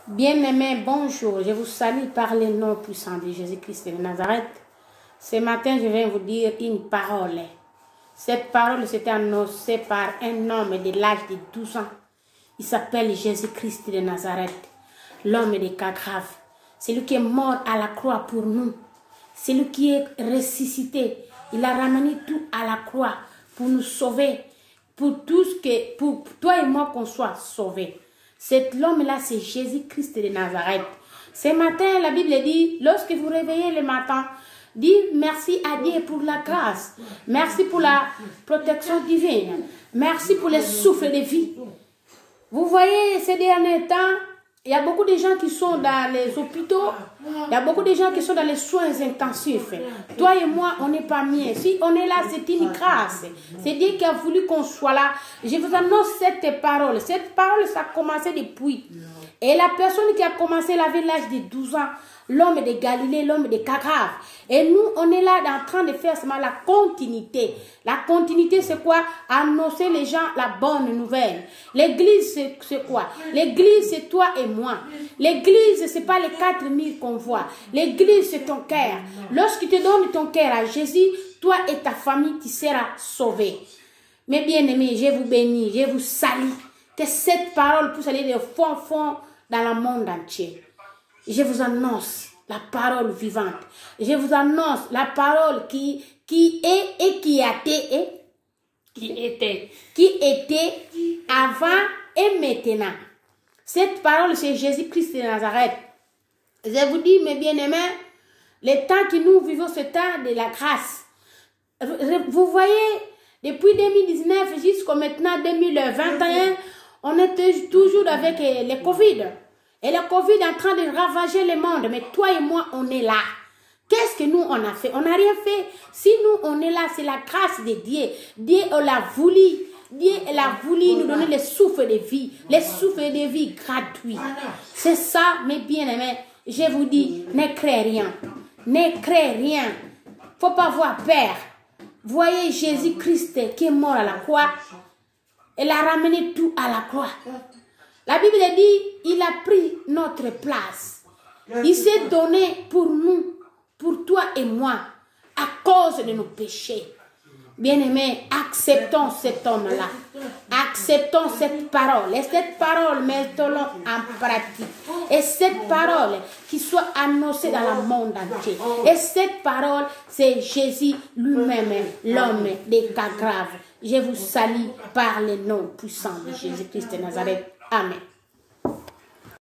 Bien-aimés, bonjour. Je vous salue par le nom puissant de Jésus-Christ de Nazareth. Ce matin, je viens vous dire une parole. Cette parole s'était annoncée par un homme de l'âge de 12 ans. Il s'appelle Jésus-Christ de Nazareth, l'homme des cas graves. C'est lui qui est mort à la croix pour nous. C'est lui qui est ressuscité. Il a ramené tout à la croix pour nous sauver. Pour toi et moi qu'on soit sauvés. Cet homme-là, c'est Jésus-Christ de Nazareth. Ce matin, la Bible dit, lorsque vous réveillez le matin, dites merci à Dieu pour la grâce. Merci pour la protection divine. Merci pour le souffle de vie. Vous voyez, ces derniers temps, il y a beaucoup de gens qui sont dans les hôpitaux. Il y a beaucoup de gens qui sont dans les soins intensifs. Toi et moi, on n'est pas mieux. Si on est là, c'est une grâce. C'est Dieu qui a voulu qu'on soit là. Je vous annonce cette parole. Cette parole, ça a commencé depuis. Et la personne qui a commencé, elle avait l'âge de 12 ans. L'homme de Galilée, l'homme de Cagrave. Et nous, on est là en train de faire seulement la continuité. La continuité, c'est quoi? Annoncer les gens la bonne nouvelle. L'église, c'est quoi? L'église, c'est toi et moi. L'église, c'est pas les 4000 qu'on voit. L'église, c'est ton cœur. Lorsque tu donnes ton cœur à Jésus, toi et ta famille, tu seras sauvés. Mes bien-aimés, je vous bénis, je vous salue. Que cette parole puisse aller de fond dans le monde entier. Je vous annonce la parole vivante. Je vous annonce la parole qui est et qui était avant et maintenant. Cette parole, c'est Jésus-Christ de Nazareth. Je vous dis, mes bien-aimés, le temps que nous vivons, ce temps de la grâce. Vous voyez, depuis 2019 jusqu'à maintenant 2021, on est toujours avec le Covid. Et le Covid est en train de ravager le monde. Mais toi et moi, on est là. Qu'est-ce que nous, on a fait? On n'a rien fait. Si nous, on est là, c'est la grâce de Dieu. Dieu l'a voulu. Dieu l'a voulu nous donner le souffle de vie. Le souffle de vie gratuit. C'est ça, mes bien-aimés. Je vous dis, ne crée rien. Ne crée rien. Faut pas avoir peur. Voyez Jésus-Christ qui est mort à la croix. Il a ramené tout à la croix. La Bible dit, il a pris notre place. Il s'est donné pour nous, pour toi et moi, à cause de nos péchés. Bien-aimés, acceptons cet homme-là. Acceptons cette parole. Et cette parole, mettons-la en pratique. Et cette parole qui soit annoncée dans le monde entier. Et cette parole, c'est Jésus lui-même, l'homme des cas graves. Je vous salue par le nom puissant de Jésus-Christ de Nazareth. Amen.